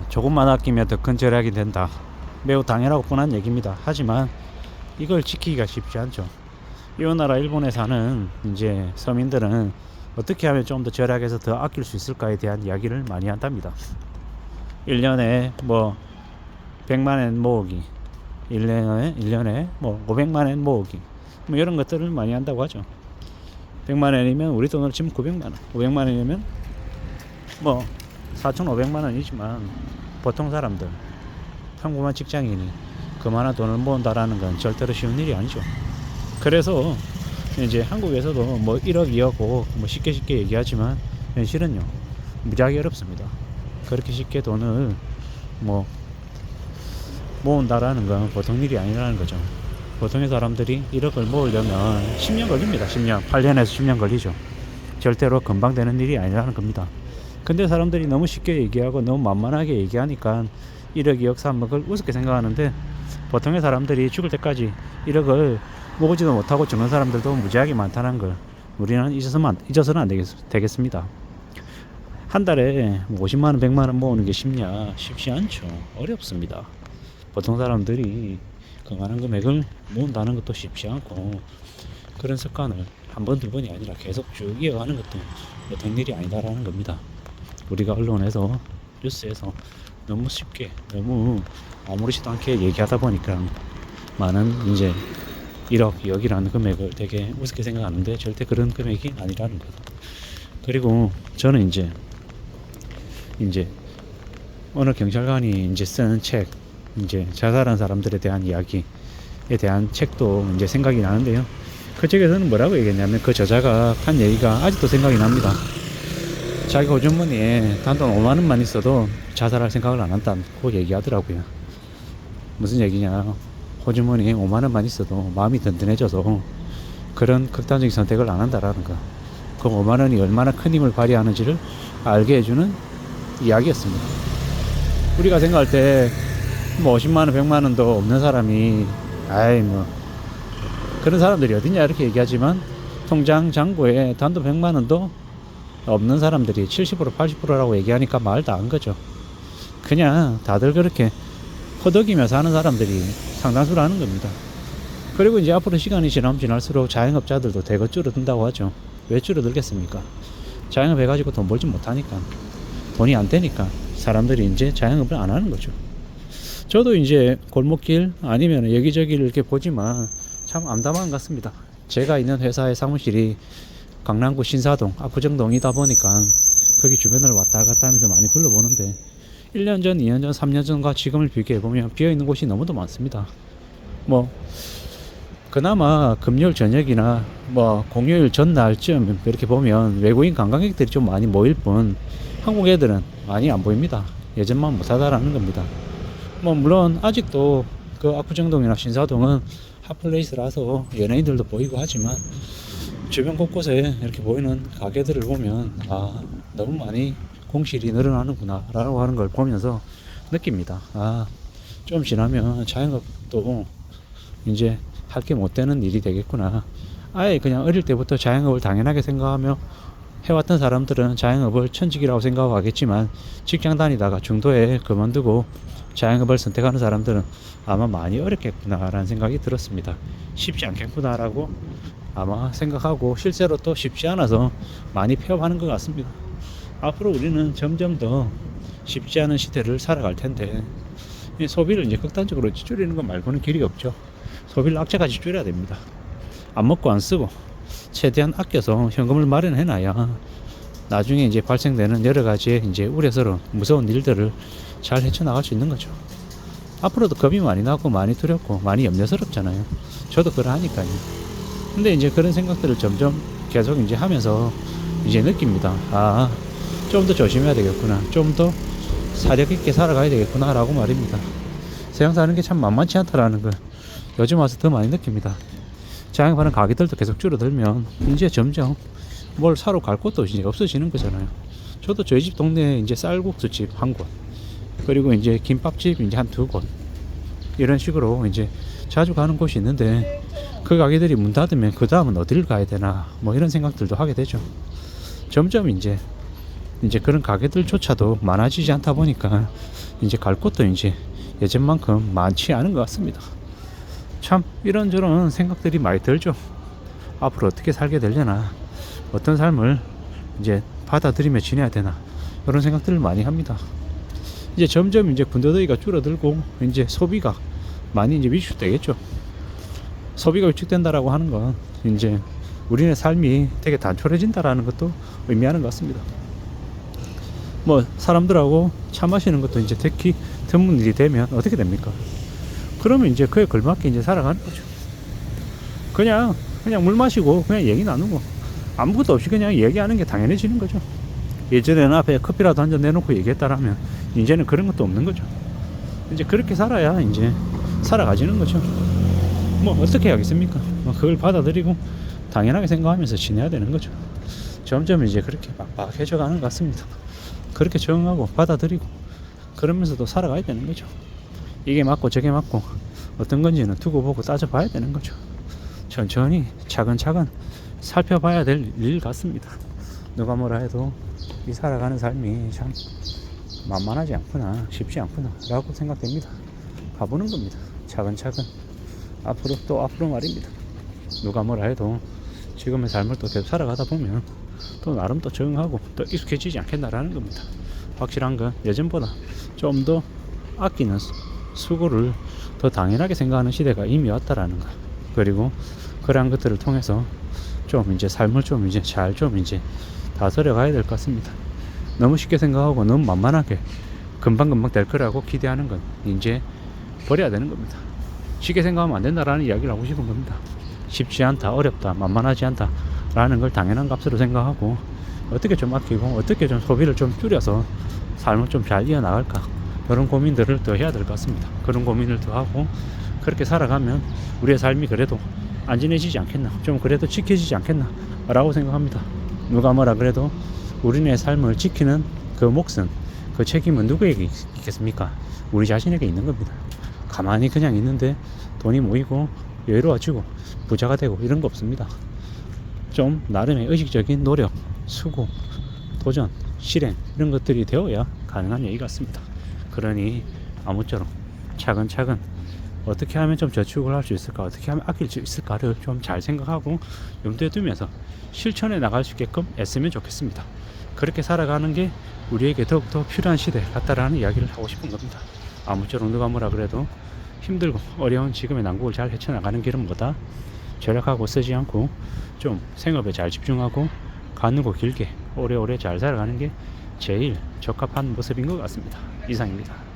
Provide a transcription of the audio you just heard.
조금만 아끼면 더 큰 절약이 된다. 매우 당연하고 뻔한 얘기입니다. 하지만 이걸 지키기가 쉽지 않죠. 이 나라 일본에 사는 이제 서민들은 어떻게 하면 좀 더 절약해서 더 아낄 수 있을까에 대한 이야기를 많이 한답니다. 1년에 뭐 100만엔 모으기, 1년에 뭐 500만엔 모으기, 뭐 이런 것들을 많이 한다고 하죠. 100만엔이면 우리 돈으로 치면 900만원, 500만원이면 뭐 4,500만원이지만 보통 사람들, 평범한 직장인이 그만한 돈을 모은다라는 건 절대로 쉬운 일이 아니죠. 그래서 이제 한국에서도 뭐 1억, 2억, 5억 뭐 쉽게 얘기하지만 현실은요 무지하게 어렵습니다. 그렇게 쉽게 돈을 뭐 모은다라는 건 보통 일이 아니라는 거죠. 보통의 사람들이 1억을 모으려면 10년 걸립니다. 10년, 8년에서 10년 걸리죠. 절대로 금방 되는 일이 아니라는 겁니다. 근데 사람들이 너무 쉽게 얘기하고 너무 만만하게 얘기하니까 1억, 2억, 3억을 우습게 생각하는데, 보통의 사람들이 죽을 때까지 1억을 모으지도 못하고 죽는 사람들도 무지하게 많다는 걸 우리는 잊어서는 안 되겠습니다. 한 달에 50만원, 100만원 모으는 게 쉽냐? 쉽지 않죠. 어렵습니다. 보통 사람들이 그만한 금액을 모은다는 것도 쉽지 않고, 그런 습관을 한 번, 두 번이 아니라 계속 쭉 이어가는 것도 보통 일이 아니다라는 겁니다. 우리가 언론에서, 뉴스에서 너무 쉽게, 너무 아무렇지도 않게 얘기하다 보니까 많은 이제 1억, 2억이라는 금액을 되게 우습게 생각하는데 절대 그런 금액이 아니라는 것. 그리고 저는 이제 어느 경찰관이 이제 쓴 책, 이제 자살한 사람들에 대한 이야기에 대한 책도 이제 생각이 나는데요. 그 책에서는 뭐라고 얘기했냐면, 그 저자가 한 얘기가 아직도 생각이 납니다. 자기 호주머니에 단돈 5만원만 있어도 자살할 생각을 안 한다고 얘기하더라고요. 무슨 얘기냐, 호주머니에 5만원만 있어도 마음이 든든해져서 그런 극단적인 선택을 안 한다라는 거. 그 5만원이 얼마나 큰 힘을 발휘하는지를 알게 해주는 이야기였습니다. 우리가 생각할 때 뭐 50만원, 100만원도 없는 사람이 아이 뭐 그런 사람들이 어딨냐 이렇게 얘기하지만, 통장 잔고에 단돈 100만원도 없는 사람들이 70%, 80%라고 얘기하니까 말 다 한 거죠. 그냥 다들 그렇게 허덕이며 사는 사람들이 상당수라는 겁니다. 그리고 이제 앞으로 시간이 지나면 지날수록 자영업자들도 대거 줄어든다고 하죠. 왜 줄어들겠습니까? 자영업 해가지고 돈 벌지 못하니까, 돈이 안 되니까 사람들이 이제 자영업을 안 하는 거죠. 저도 이제 골목길 아니면 여기저기를 이렇게 보지만 참 암담한 것 같습니다. 제가 있는 회사의 사무실이 강남구 신사동, 압구정동이다 보니까 거기 주변을 왔다 갔다 하면서 많이 둘러보는데, 1년 전, 2년 전, 3년 전과 지금을 비교해보면 비어있는 곳이 너무도 많습니다. 뭐 그나마 금요일 저녁이나 뭐 공휴일 전날쯤 이렇게 보면 외국인 관광객들이 좀 많이 모일 뿐, 한국 애들은 많이 안 보입니다. 예전만 못하다라는 겁니다. 뭐 물론 아직도 그 압구정동이나 신사동은 핫플레이스라서 연예인들도 보이고 하지만, 주변 곳곳에 이렇게 보이는 가게들을 보면 너무 많이 공실이 늘어나는구나 라고 하는 걸 보면서 느낍니다. 좀 지나면 자영업도 이제 할 게 못 되는 일이 되겠구나. 아예 그냥 어릴 때부터 자영업을 당연하게 생각하며 해왔던 사람들은 자영업을 천직이라고 생각하겠지만, 직장 다니다가 중도에 그만두고 자영업을 선택하는 사람들은 아마 많이 어렵겠구나 라는 생각이 들었습니다. 쉽지 않겠구나 라고 아마 생각하고, 실제로 또 쉽지 않아서 많이 폐업하는 것 같습니다. 앞으로 우리는 점점 더 쉽지 않은 시대를 살아갈 텐데, 이 소비를 이제 극단적으로 줄이는 것 말고는 길이 없죠. 소비를 악재까지 줄여야 됩니다. 안 먹고 안 쓰고 최대한 아껴서 현금을 마련해놔야 나중에 이제 발생되는 여러 가지의 이제 우려스러운 무서운 일들을 잘 헤쳐나갈 수 있는 거죠. 앞으로도 겁이 많이 나고 많이 두렵고 많이 염려스럽잖아요. 저도 그러하니까요. 근데 이제 그런 생각들을 점점 계속 이제 하면서 이제 느낍니다. 좀 더 조심해야 되겠구나, 좀 더 사력 있게 살아가야 되겠구나 라고 말입니다. 세상 사는 게 참 만만치 않다라는 걸 요즘 와서 더 많이 느낍니다. 자영업하는 가게들도 계속 줄어들면 이제 점점 뭘 사러 갈 곳도 이제 없어지는 거잖아요. 저도 저희 집 동네에 이제 쌀국수집 한 곳, 그리고 이제 김밥집 이제 한 두 곳, 이런 식으로 이제 자주 가는 곳이 있는데, 그 가게들이 문 닫으면 그 다음은 어디를 가야 되나 뭐 이런 생각들도 하게 되죠. 점점 이제 이제 그런 가게들조차도 많아지지 않다 보니까 이제 갈 곳도 이제 예전만큼 많지 않은 것 같습니다. 참 이런저런 생각들이 많이 들죠. 앞으로 어떻게 살게 되려나, 어떤 삶을 이제 받아들이며 지내야 되나, 이런 생각들을 많이 합니다. 이제 점점 이제 군더더기가 줄어들고 이제 소비가 많이 이제 위축되겠죠. 소비가 위축된다라고 하는 건 이제 우리네 삶이 되게 단촐해진다라는 것도 의미하는 것 같습니다. 뭐 사람들하고 차 마시는 것도 이제 특히 드문 일이 되면 어떻게 됩니까? 그러면 이제 그에 걸맞게 이제 살아가는 거죠. 그냥 물 마시고 그냥 얘기 나누고 아무것도 없이 그냥 얘기하는 게 당연해지는 거죠. 예전에는 앞에 커피라도 한 잔 내놓고 얘기했다라면 이제는 그런 것도 없는 거죠. 이제 그렇게 살아야 이제 살아가지는 거죠. 뭐 어떻게 하겠습니까? 뭐 그걸 받아들이고 당연하게 생각하면서 지내야 되는 거죠. 점점 이제 그렇게 막막해져 가는 것 같습니다. 그렇게 적응하고 받아들이고 그러면서도 살아가야 되는 거죠. 이게 맞고 저게 맞고 어떤 건지는 두고 보고 따져봐야 되는 거죠. 천천히 차근차근 살펴봐야 될 일 같습니다. 누가 뭐라 해도 이 살아가는 삶이 참 만만하지 않구나, 쉽지 않구나 라고 생각됩니다. 가보는 겁니다. 차근차근 앞으로 또 앞으로 말입니다. 누가 뭐라 해도 지금의 삶을 또 계속 살아가다 보면 또 나름 또 적응하고 또 익숙해지지 않겠나라는 겁니다. 확실한 건 예전보다 좀 더 아끼는 수고를 더 당연하게 생각하는 시대가 이미 왔다라는 거. 그리고 그러한 것들을 통해서 좀 이제 삶을 좀 이제 잘 좀 이제 다스려 가야 될 것 같습니다. 너무 쉽게 생각하고 너무 만만하게 금방금방 될 거라고 기대하는 건 이제 버려야 되는 겁니다. 쉽게 생각하면 안 된다라는 이야기를 하고 싶은 겁니다. 쉽지 않다, 어렵다, 만만하지 않다 라는 걸 당연한 값으로 생각하고 어떻게 좀 아끼고 어떻게 좀 소비를 좀 줄여서 삶을 좀 잘 이어나갈까, 그런 고민들을 더 해야 될 것 같습니다. 그런 고민을 더 하고 그렇게 살아가면 우리의 삶이 그래도 안전해지지 않겠나, 좀 그래도 지켜지지 않겠나 라고 생각합니다. 누가 뭐라 그래도 우리네 삶을 지키는 그 몫은, 그 책임은 누구에게 있겠습니까? 우리 자신에게 있는 겁니다. 가만히 그냥 있는데 돈이 모이고 여유로워지고 부자가 되고 이런 거 없습니다. 좀 나름의 의식적인 노력, 수고, 도전, 실행 이런 것들이 되어야 가능한 얘기 같습니다. 그러니 아무쪼록 차근차근 어떻게 하면 좀 저축을 할 수 있을까, 어떻게 하면 아낄 수 있을까를 좀 잘 생각하고 염두에 두면서 실천해 나갈 수 있게끔 애쓰면 좋겠습니다. 그렇게 살아가는 게 우리에게 더욱더 필요한 시대 같다라는 이야기를 하고 싶은 겁니다. 아무쪼록 누가 뭐라 그래도 힘들고 어려운 지금의 난국을 잘 헤쳐나가는 길은 뭐다? 절약하고 쓰지 않고 좀 생업에 잘 집중하고 가늘고 길게 오래오래 잘 살아가는 게 제일 적합한 모습인 것 같습니다. 이상입니다.